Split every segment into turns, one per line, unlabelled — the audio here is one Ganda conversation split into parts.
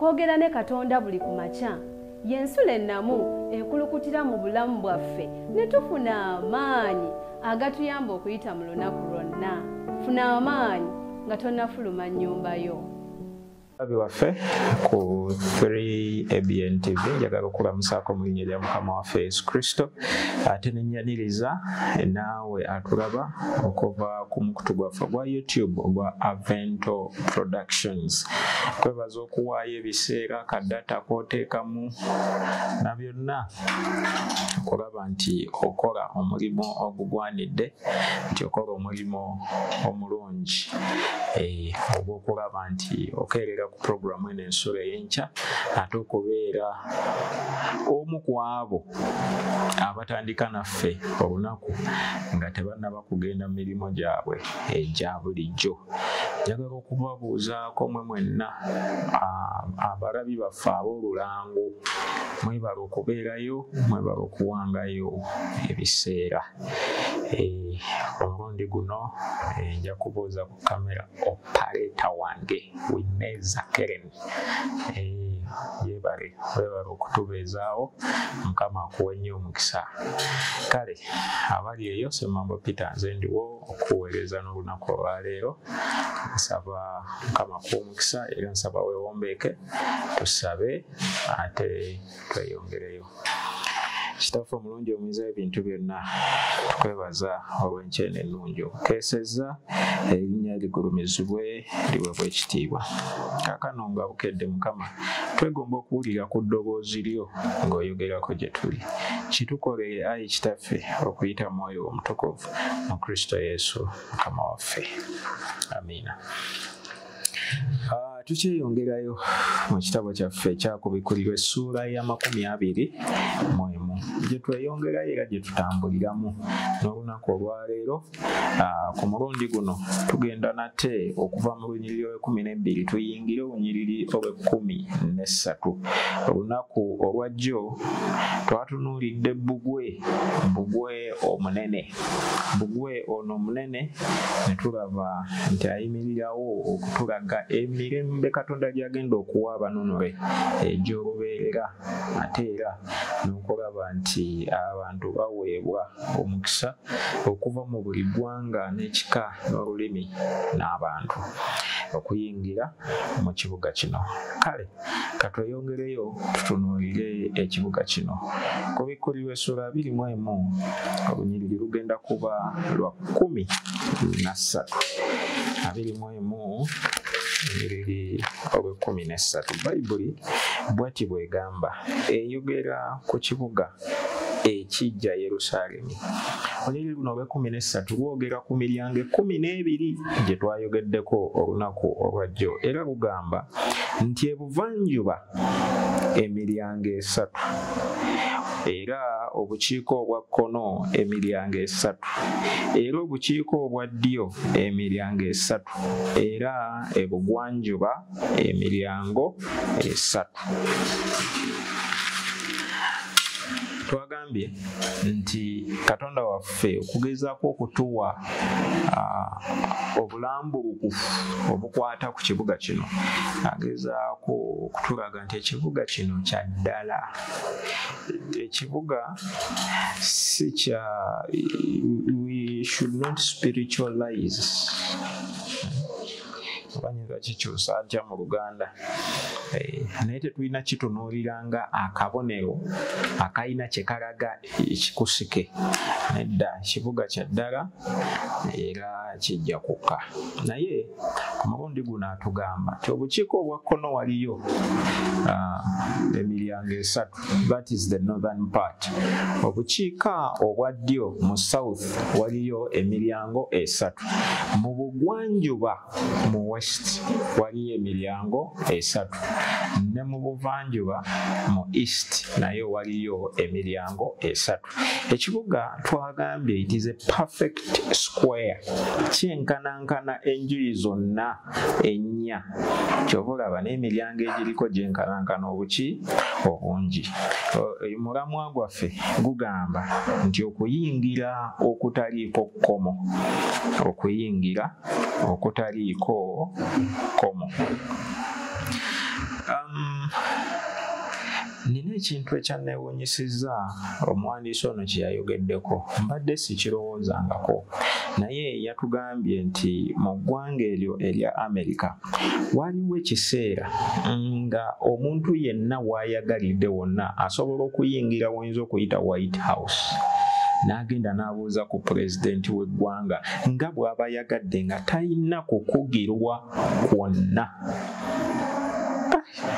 kwogera ne Katonda buli ku makya y'ensula ennamu ekulukutira mu bulamu bwaffe ne tufuna amaanyi agatuyamba okuyita mu lunaku lwonna. Funa amaanyi nga tonnafuluma nnyumba yo.
Babi waffe ku 3ABN TV njagala okulamusaako mu linnya lya Mukama waffe Yesu Kristo ate n'ennyaniriza naawe atulaba okuva ku mukutu gwaffe gwa YouTube ogwa Avento Productions. Twebaza okuwaayo ebiseera kaddata k'oteekamu na byonna okulaba nti okola omulimu ogugwanidde, nti okola omulimu omulungi oba okulaba nti okeerera ku programu eno ensula ey'enkya ate okubeera omu ku abo abatandika naffe olunaku nga tebannaba kugenda mu mirimu gyabwe egya bulijjo. Njagala okubabuuzaako mwe mwenna abalabi baffe ab'olulango, mwebala okubeerayo, mwebala okuwangayo ebiseera. Omulundi guno nja kubuuza ku kamera opaleta wange Wineza Keren. Yebale okutubeezaawo, Mukama akuwe nnyo omukisa. Kale abali eyo Ssemambo Peter nze ndiwo okuweereza n'olunaku olwaleero. Nsaba Mukama akuwe omukisa era nsaba weewombeeke tusabe ate tweyongereyo. Kitaffe omulungi omuyinza ebintu byonna, tukwebaza olw'enkyene ennungi okukeesezza, erinnya ligulumizibwe liweebwe ekitiibwa. Kaakano nga bukedde Mukama, twegomba okuwulira ku ddoboozi lyo ng'oyogerako gye tuli. Kitukolere Ayi Kitaffe okuyita Mwoyo Omutukuvu mu Kristo Yesu Mukama waffe. Amiina. Tukyeyongerayo mu kitabo kyaffe ekyakubikulirwa essuula ya 21 gye tweyongerayo era gye tutambuliramu n'olunaku olwaleero. Ku mulundi guno tugenda nate okuva mu lunyiriri olw'12 tuyingire olunyiriri olw'13. Olunaku olwajjo twatunuulidde bbugwe omunene. Bbugwe ono omunene ne tulaba nti ayimirirawo okutulaga emirembe Katonda gy'agenda okuwa abanunule egy'olubeerera, ate era n'okulaba nti abantu baweebwa omukisa okuva mu buli ggwanga n'ekika n'olulimi n'abantu okuyingira mu kibuga kino. Kale katweyongereyo tutunuulire ekibuga kino. Kubikulirwa essuula 21 olunyiriri lugenda kuba lwa 13. 21 lunyiriri olw'13. Bayibuli bw'ati bw'egamba, eyogera ku kibuga ekijja Yerusaalemi. Olunyiriri luno olw'13 lwogera ku miryango 12 gye twayogeddeko olunaku olwajjo, era lugamba nti ebuvanjuba emiryango 3, era obukiiko obwa kkono emiryango 3, era obukiiko obwa ddyo emiryango 3, era ebugwanjuba emiryango 3. Twagambye nti Katonda waffe okugezaako okutuwa obulambulukufu obukwata ku kibuga kino, agezaako okutulaga nti ekibuga kino kya ddala. Ekibuga si kya, we should not spiritualize. Banyinza kikyusa atya mu Luganda, naye tetulina kitunuuliranga akabonero akalina kye kalaga ekikusike. Nedda, ekibuga kya ddala era kijja kukka. Naye ku mulundi guno atugamba nti obukiiko obwa kkono waliyo emiryango 3, that is the northern part. Obukiika obwa ddyo mu south waliyo emiryango 3. Mu bugwanjuba mu west waliyo emiryango 3, ne mu buvanjuba mu east nayo waliyo emiryango 3. Ekibuga twagambye it is a perfect square, kyenkanankana enjuyi zonna ennya. Kyova olaba n'emiryango egiriko gyenkanankana obuki obungi. Mulamwa gwaffe gugamba nti okuyingira okutaliiko kkomo, okuyingira okutaliiko kkomo. ekintu ekyanneewuunyisizza omuwandiisi ono kye yayogeddeko mbadde sikirowoozangako naye yatugambye nti mu ggwanga eryo erya Amerika waliwo ekiseera nga omuntu yenna w'ayagalidde wonna asobola okuyingira w'oyinza okuyita White House n'agenda n'abuuza ku pulezidenti w'eggwanga nga bw'aba yagadde nga talina kukugirwa kwonna.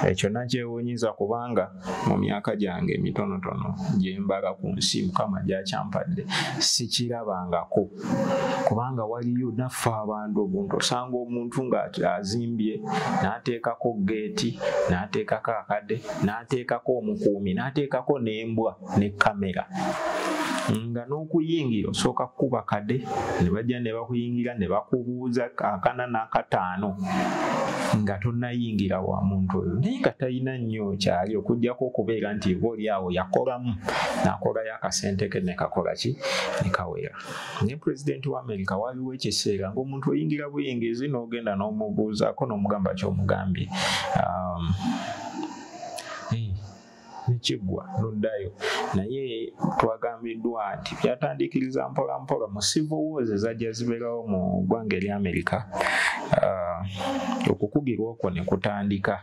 Ekyo nakyewuunyiza kubanga mu myaka gyange emitonotono gye mbala ku nsi Mukama gy'akyampadde sikirabangako kubanga waliyo naffe abantu obuntu osanga omuntu ng'azimbye n'ateekako geeti n'ateekako akade n'ateekako omukuumi n'ateekako n'embwa ne kamera nga n'okuyingira osooka kukuba kade ne bajja ne bakuyingira ne bakubuuza akana n'akataano nga tonnayingira wa muntu oyo naye nga talina nnyo kyali okuggyako okubeera nti oli awo yakolamu n'akolayo akasente ke ne kakola ki ne kawera. Naye pulezidenti wa Amerika waliwo ekiseera ng'omuntu oyingira buyingizi n'ogenda n'omubuuzaako n'omugamba ky'omugambye nekiggwa noddayo naye twagambiddwa nti byatandikiriza mpola mpola mu civil wars ezajja zibeerawo mu ggwanga erya Amerika okukugirwa okwo ne kutandika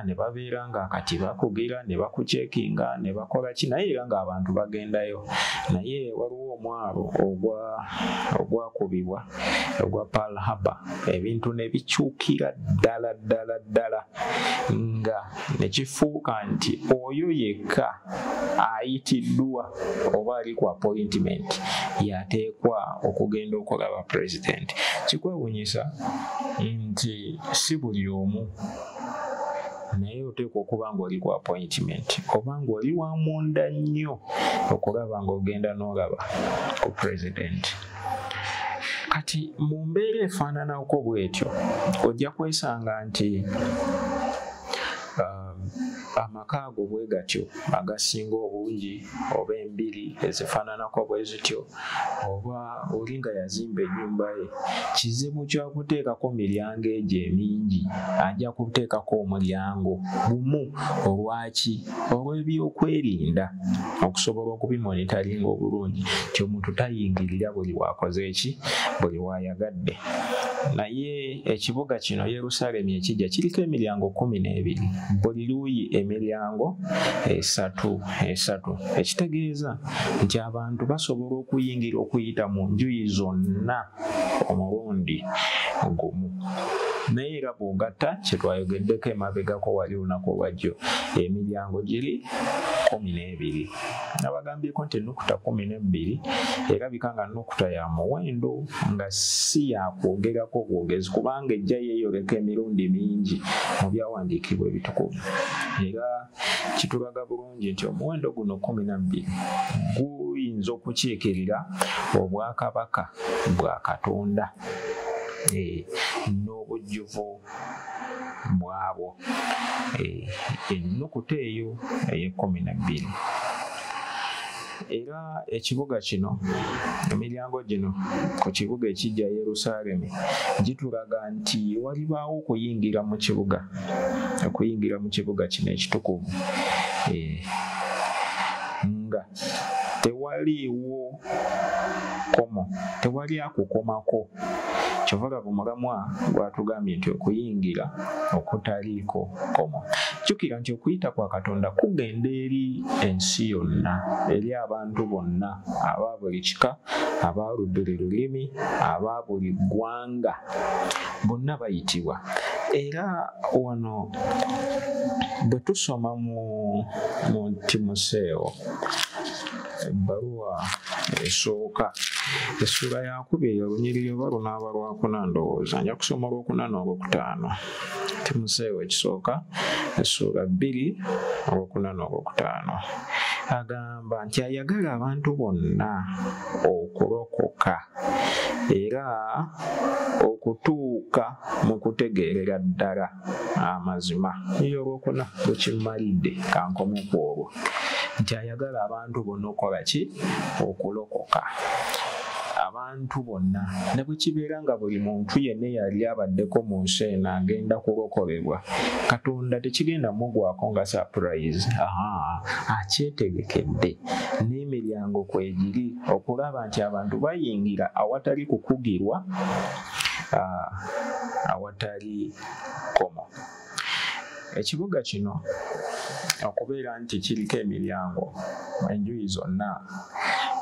ne babeera nga kati bakugira ne bakucekinga ne bakola ki naye era ng'abantu bagendayo naye waliwo omwalo ogwakubibwa ogwa Pearl Harbor ebintu ne bikyukira ddala nga nekifuuka nti oyo yekka ayitiddwa oba ali ku appointment yateekwa okugenda okulaba pulezidenti. Kikwewuunyisa nti si buli omu naye oteekwa okuba ng'oli ku appointment oba ng'oli wa munda nnyo okulaba ng'ogenda n'olaba ku pulezidenti. Kati mu mbeera efaananako bw'etyo ojja kwesanga nti amaka ago bwe gatyo agasinga obungi oba embiri ezifaananako bwe zityo oba oli nga yazimba ennyumba ye kizibu kya kuteekako miryango egyo emingi ajja kuteekako omulyango gumu olwaki olw'ebyokwerinda okusobola okubimonitalinga obulungi nti omuntu tayingirira buli wakoze eki buli wayagadde. Naye ekibuga kino Yerusaalemi ekijja kiriko emiryango 12 buli luuyi emiryango esatu ekitegeeza nti abantu basobola okuyingira okuyita mu njuyi zonna omulundi gumu. Naye era bw'ogatta kye twayogeddeko emabegako wali olunaku olwajjo emiryango giri 12 nabagambyeko nti ennukuta 12 erabika nga nnukuta ya muwendo nga si yakwogerako bwogezi kubanga ejja yeeyoleka emirundi mingi mu byawandiikibwa ebitukuvu era kitulaga bulungi nti omuwendo guno 12 guyinza okukiikirira obwakabaka bwa Katonda n'obujjuvu bwabo. Ennukuta eyo ey'12 era ekibuga kino emiryango gino ku kibuga ekijja Yerusaalemi gitulaga nti walibaawo okuyingira mu kibuga kino ekitukuvu nga tewaliiwo tewali akukomako. Kyova omulamwa gwatugambye nti okuyingira okutaliiko komo. Jjukira nti okuyita kwa Katonda kugenda eri ensi yonna eri abantu bonna aba buli kika aba buli lulimi aba buli ggwanga bonna bayitibwa. Era wano bwe tusoma mu Timoseewo ebbaluwa esooka essula ya 2 olunyiriri oba lunaaba lwa 4 ndowooza nja kusoma olwokuna n'olwokutaano. Timoseewo ekisooka essula 2 olwokuna n'olwokutaano agamba nti ayagala abantu bonna okulokoka era okutuuka mu kutegeerera ddala amazima. Niyo olwokuna lukimalidde kankome ku olwo nti ayagala abantu bonna okukola ki okulokoka. abantu bonna ne bwe kibeera nga buli muntu yenna yali abaddeko mu nsi eno agenda kulokolebwa, Katonda tekigenda mugwako nga surprise. Akyetegekedde n'emiryango kwegiri okulaba nti abantu bayingira awatali kukugirwa, awatali komo. Ekibuga kino okubeera nti kiriko emiryango enjuyi zonna,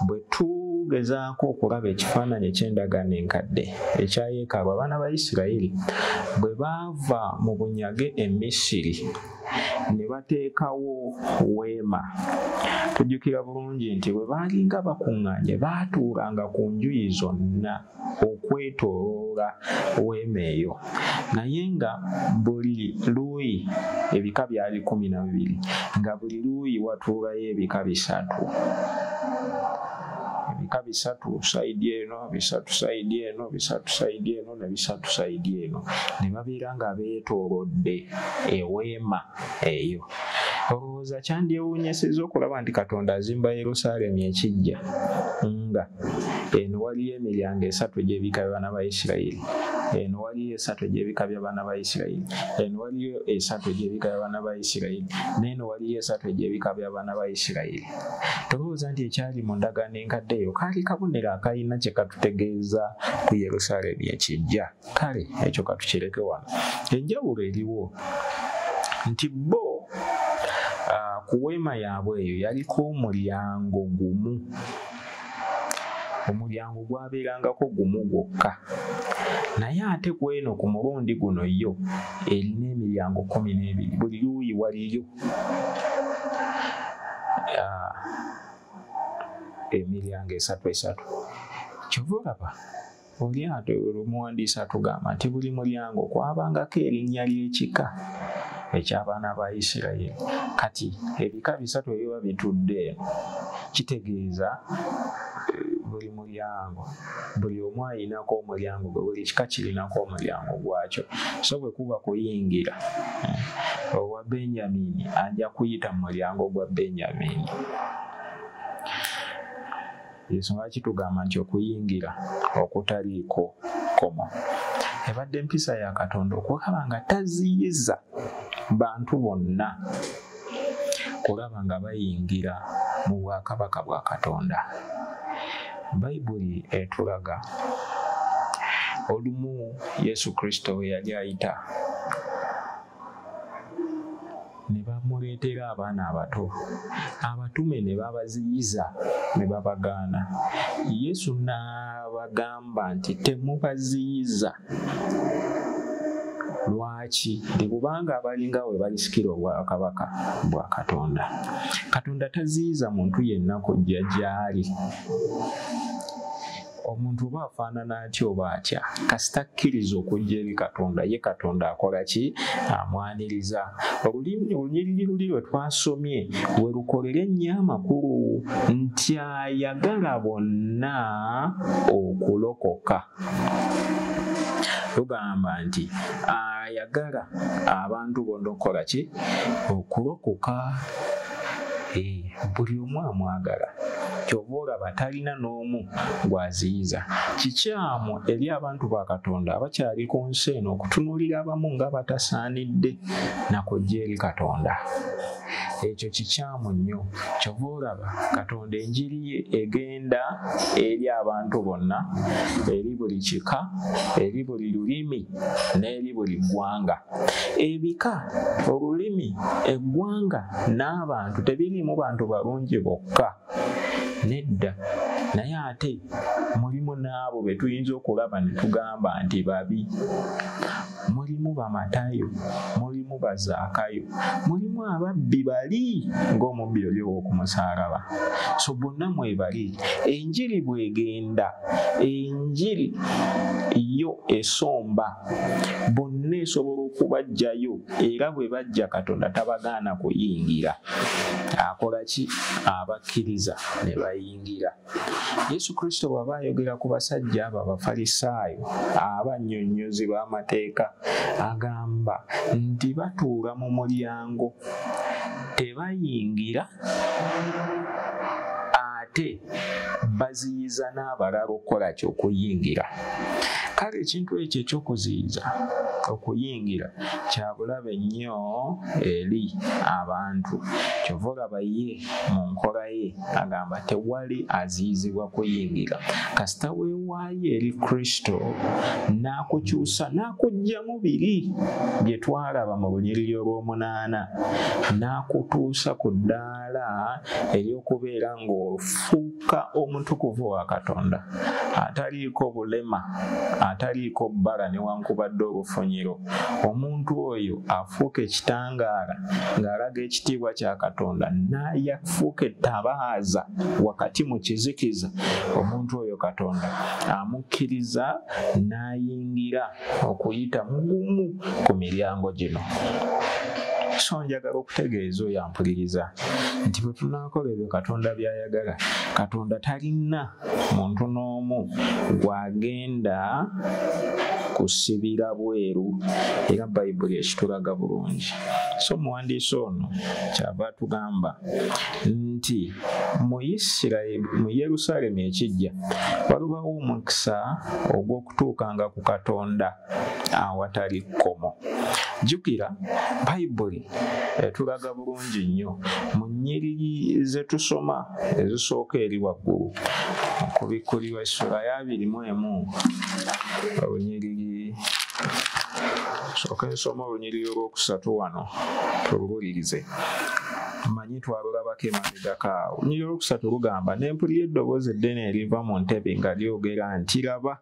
bwe tugezaako okulaba ekifaananyi eky'endagaano enkadde ekya yeekaalu, abaana ba Isirayiri bwe baava mu bunyage e Misiri ne bateekawo weema, tujjukira bulungi nti bwe baalinga bakuŋŋaanye baatuulanga ku njuyi zonna okwetooloola weema eyo, naye nga buli luuyi ebika byali 12, nga buli luuyi watuulayo ebika 3. Ebika 3 sayidi eno, 3 sayidi eno, 3 sayidi eno, ne 3 sayidi eno, ne babeera nga beetoolodde eweema eyo. Olowooza kyandyewuunyisizza okulaba nti Katonda azimba Yerusaalemi ekijja nga eno waliyo emiryango 3 egy'ebika by'abaana ba Isirayiri, eno waliyo 3 egy'ebika by'abaana ba Isirayiri, eno waliyo 3 egy'ebika by'abaana ba Isirayiri, n'eno waliyo 3 egy'ebika by'abaana ba Isirayiri. Tolowooza nti ekyali mu ndagaano enkadde eyo kaali kabonero akalina kye katutegeeza ku Yerusaalemi ekijja. Kale ekyo katukireke wano. Enjawulo eriwo nti bo ku weema yaabwe eyo yaliko omulyango gumu. Omulyango gwabeerangako gumu gwokka, naye ate ku eno ku mulundi guno yo erina emiryango 12, buli luuyi waliyo emiryango 3. Kyova olaba oli ate omuwandiisi atugamba nti buli mulyango kwabangako erinnya ly'ekika eky'abaana ba Isirayiri. Kati ebika 3 ebiba bitudde eno kitegeeza buli mulyango, buli omu ayinako omulyango gwe, buli kika kirinako omulyango gwakyo. So bwe kuba kuyingira owa Benyamini ajja kuyita mu mulyango gwa Benyamini. Ensonga kitugamba nti okuyingira okutaliiko komo ebadde empisa ya Katonda okulaba nga taziyiza bantu bonna kulaba nga bayingira mu bwakabaka bwa Katonda. Bayibuli etulaga olumu Yesu Kristo we yali ayita ne bamuleetera abaana abato, abatume ne babaziyiza ne babagaana. Yesu n'abagamba nti temubaziyiza. Lwaki? Ndi kubanga abalinga we balisikira obwakabaka bwa Katonda. Katonda taziyiza muntu yenna kujja gy'ali. Omuntu oba afaanana atya oba atya, kasita akkiriza okujja eri Katonda, ye Katonda akola ki? Amwaniriza. Olunyiriri luli lwe twasomye we lukolera ennyo amakulu nti ayagala bonna okulokoka. Lugamba nti ayagala abantu bonna okukola ki? Okulokoka. Buli omu amwagala. Kyova olaba talina n'omu gwaziyiza. Kikyamu eri abantu ba Katonda abakyali ku nsi eno okutunuulira abamu nga batasaanidde nakujja eri Katonda. Ekyo kikyamu nnyo. Kyova olaba Katonda enjiri ye egenda eri abantu bonna, eri buli kika, eri buli lulimi n'eri buli ggwanga. Ebika, olulimi, eggwanga n'abantu tebirimu bantu balungi bokka. Nedda. Naye ate mulimu n'abo be tuyinza okulaba ne tugamba nti babi. Mulimu Bamatayo, mulimu Bazaakayo, mulimu ababbi bali ng'omubbi oli ow'oku musaalaba. So bonna mwebali. Enjiri bw'egenda, enjiri yo esomba, bonna esobola okubajjayo, era bwe bajja Katonda tabagaana kuyingira. Akola ki? Abakkiriza ne bayingira. Yesu Kristo bw'aba ayogera ku basajja abo Abafalisaayo abannyonnyozi b'amateeka agamba nti batuula mu mulyango tebayingira ate baziyiza n'abalala okukola ky'okuyingira. Kale ekintu ekyo eky'okuziyiza okuyingira kya bulabe nnyo eri abantu. Kyova olaba ye mu nkola ye agamba tewali aziyizibwa kuyingira. Kasita weewaayo eri Kristo n'akukyusa n'akuggyamu biri bye twalaba mu Lunyiriri olw'omunaana n'akutuusa ku ddaala ery'okubeera ng'ofuuka omutukuvu wa Katonda ataliiko bulema, ataliiko bbala newankubadde olufunyiro. Omuntu oyo afuuka ekitangaala ng'alaga ekitiibwa kya Katonda n'ayafuuka ettabaaza wakati mu kizikiza. Omuntu oyo Katonda amukkiriza n'ayingira okuyita mugumu ku miryango gino. So njagala okutegeeza oyo ampuliriza nti bwe tunaakola ebyo Katonda by'ayagala, Katonda talina muntu n'omu gw'agenda kusibira bweru, era Bayibuli ekitulaga bulungi. So muwandiisi ono kyava atugamba nti mu Yerusaalemi ekijja walubawo omukisa ogw'okutuukanga ku Katonda awatali kkomo. Jjukira Bayibuli etulaga bulungi nnyo mu nnyiriri ze tusoma ezisooka eri waggulu okubikkulirwa essula ya 21 olunyiriri sooka nsoma olunyiriri olwokusatu wano tuluwulirize. Mmanyi twalulabako emabegako awo. Olunyiriri olwokusatu lugamba n'empulira eddoboozi eddene eriva mu ntebe nga lyogera nti laba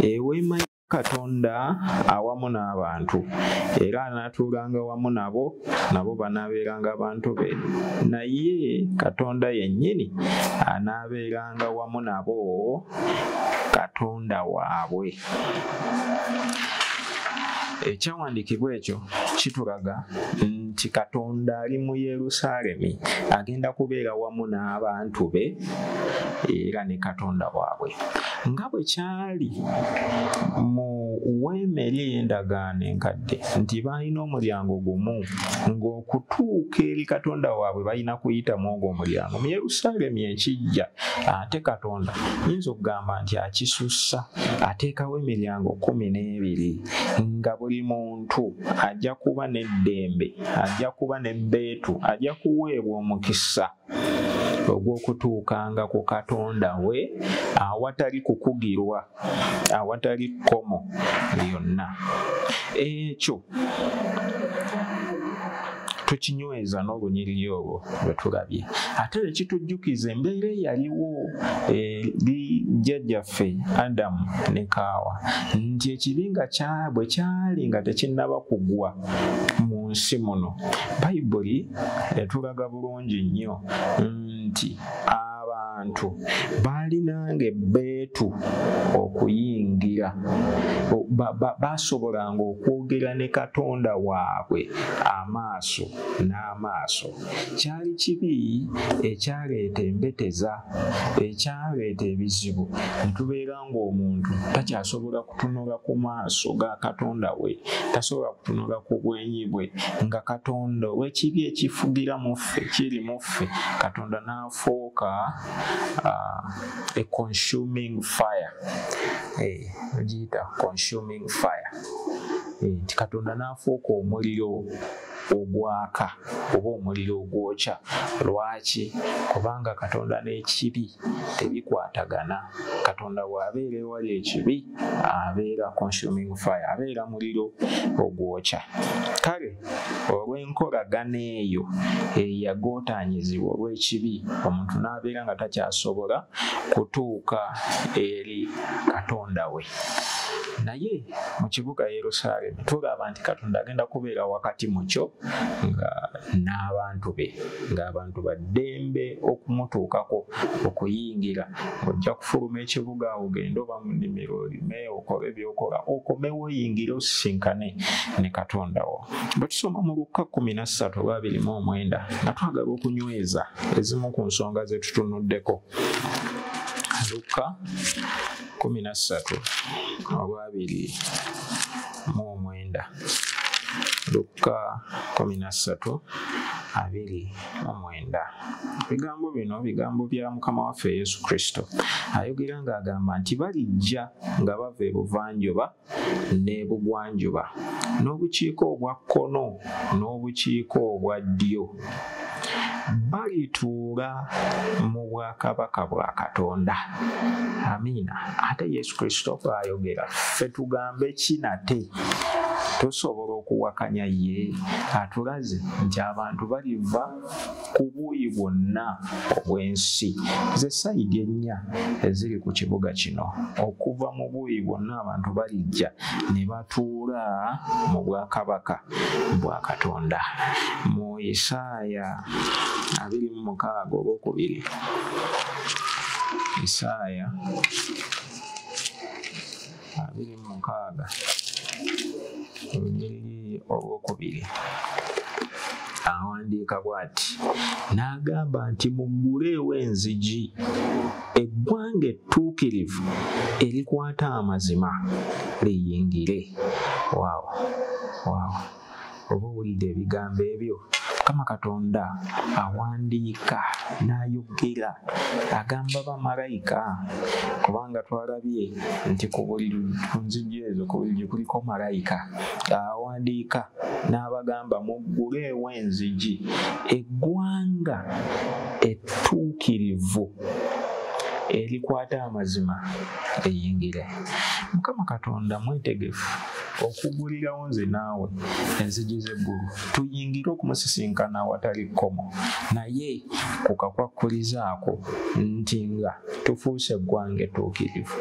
eweema Katonda awamu n'abantu, era anaatuulanga wamu nabo, nabo banaabeeranga bantu be, naye Katonda yennyini anaabeeranga wamu nabo, Katonda waabwe. Ekyawandiikibwa ekyo kitulaga nti Katonda ali mu Yerusaalemi agenda kubeera wamu n'abantu be era ne Katonda waabwe. Nga bwe kyali mu weema eri ey'endagaano enkadde nti balina omulyango gumu ng'okutuuka eri Katonda waabwe balina kuyitamu ogwo omulyango. Mu Yerusaalemi ekijja ate Katonda yinza okugamba nti akisussa, ateekawo emiryango 12 nga buli muntu ajja kuba n'eddembe, ajja kuba n'ebbeetu, ajja kuweebwa omukisa ogw'okutuukanga ku Katonda we awatali kukugirwa, awatali kkomo lyonna. Ekyo tukinyweza n'olunyiriri olwo lwe tulabye. Ate ekitujjukiza embeera eyaliwo eri jjajjaffe Adamu ne Kaawa nti ekibi nga bwe kyali nga tekinnaba kugwa mu nsi muno. Bayibuli etulaga bulungi nnyo nti abantu baalinanga ebbeetu okuyingira, baasobolanga okwogera ne Katonda waabwe amaaso n'amaaso. Kyali kibi ekyaleeta embeteza, ekyaleeta ebizibu, ne tubeera ng'omuntu takyasobola kutunula ku maaso ga Katonda we, tasobola kutunula ku bwenyi bwe, nga Katonda olw'ekibi ekifugira mu ffe, kiri mu ffe, Katonda n'afuuka a consuming fire. Ogiyita consuming fire. Nti Katonda n'afuuka omuliro ogwaka oba omuliro ogwokya. Lwaki? Kubanga Katonda n'ekibi tebikwatagana. Katonda bw'abeera ewali ekibi abeera consuming fire, abeera muliro ogwokya. Kale olw'enkolagana eyo eyagootaanyizibwa olw'ekibi, omuntu n'abeera nga takyasobola kutuuka eri Katonda we. Naye mu kibuga Yerusaalemi tulaba nti Katonda agenda kubeera wakati mu kyo nga n'abantu be, ng'abantu baddembe okumutuukako, okuyingira. Ojja kufuluma ekibuga ogende oba mu nnimiro olime, okole by'okola, okomewo oyingire osisinkane ne Katonda wo. Bwe tusoma mu Luka 13:29 nga twagala okunyweza ezimu ku nsonga ze tutunuddeko. Luka 13:29. Luka 13 29. Ebigambo bino bigambo bya Mukama waffe Yesu Kristo. Ayogera ng'agamba nti balijja nga bava ebuvanjuba n'ebugwanjuba, n'obukiiko obwa kkono n'obukiiko obwa ddyo, balituula mu bwakabaka bwa Katonda. Amiina. Ate Yesu Kristo bw'ayogera, ffe tugambe ki nate? Tosobola okuwakanya ye? Atulaze nti abantu baliva ku buuyi bwonna obw'ensi. Ze sayidi ennya eziri ku kibuga kino. Okuva mu buuyi bwonna abantu balijja ne batuula mu bwakabaka bwa Katonda. Mu Isaaya 26 Isaaya 26 2 awandiika bw'ati, n'agamba nti mugguleewo enzigi, eggwanga ettuukirivu erikwata amazima liyingire. Waawo. Oba owulidde ebigambo ebyo? Mukama Katonda awandiika n'ayogera, agamba bamalayika, kubanga twalabye nti ku nzigi ezo kuliko malayika. Awandiika n'abagamba mugguleewo enzigi, eggwanga ettuukirivu erikwata amazima liyingire. Mukama Katonda mwetegefu okugulirawo nze naawe enzigi z'eggulu, tuyingire okumusisinkana awatali kkomo, naye kukakwakkulizaako nti nga tufuuse eggwanga ettuukirivu,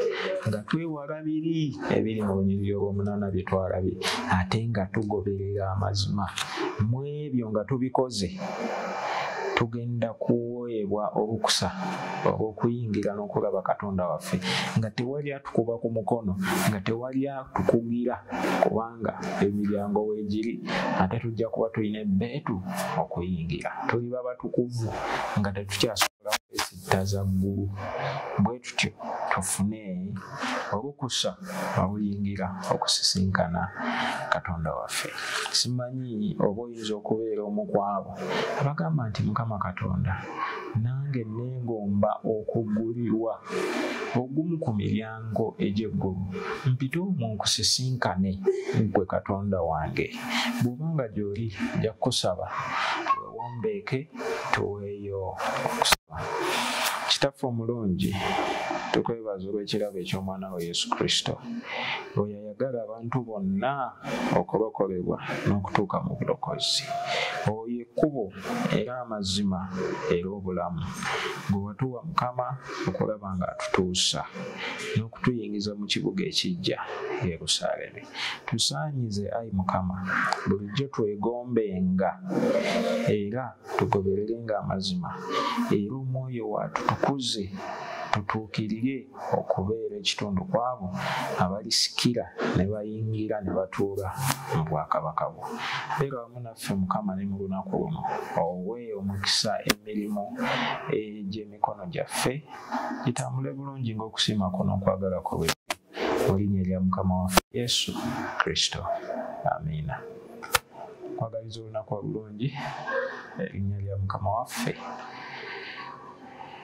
nga twewala biri ebiri mu lunyiriri olw'omunaana bye twalabye, ate nga tugoberera amazima. Mu ebyo nga tubikoze, tugenda kuweebwa olukusa olw'okuyingira n'okulaba Katonda waffe, nga tewali atukuba ku mukono, nga tewali atukugira, kubanga emiryango weegiri, ate tujja kuba tulina ebbeetu okuyingira. Tuliba batukuvu nga tetukyasobola kwesittaza ggulu. Bwe tutyo tufune olukusa oluyingira okusisinkana Katonda waffe. Simanyi oba oyinza okubeera omu ku abo abagamba nti Mukama Katonda, nange neegomba okuggulirwa ogumu ku miryango egy'eggulu, mpite omwo nkusisinkane ggwe Katonda wange. Bw'obanga gy'oli nja kukusaba weewombeeke tuweeyo okusaba. Kitaffe omulungi, tukwebaza olw'ekirabo eky'omwana we Yesu Kristo, oyo ayagala abantu bonna okulokolebwa n'okutuuka mu bulokozi. Oyo ekkubo era amazima era obulamu, gwe watuwa Mukama okulaba nga atutuusa n'okutuyingiza mu kibuga ekijja Yerusaalemi. Tusaanyize, ayi Mukama, bulijjo twegombenga era tugobererenga amazima, era omwoyo watutukuze tutuukirire okubeera ekitundu kwabo abalisikira ne bayingira ne batuula mu bwakabaka bwo. Beera wamu naffe Mukama ne mu lunaku luno, owe omukisa emirimu egy'emikono gyaffe gitambule bulungi ng'okusiima kwo n'okwagala kwo bwe mu linnya lya Mukama waffe Yesu Kristo. Amiina. Kwagaliza olunaku olulungi, erinnya lya Mukama waffe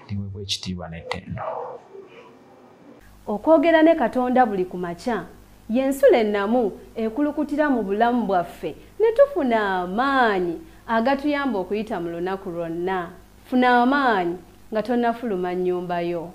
liweebwa ekitiibwa n'ettendo.
Okwogera ne Katonda buli ku makya y'ensula ennamu ekulukutira mu bulamu bwaffe ne tufuna amaanyi agatuyamba okuyita mu lunaku lwonna. Funa amaanyi nga tonnafuluma nnyumba yo.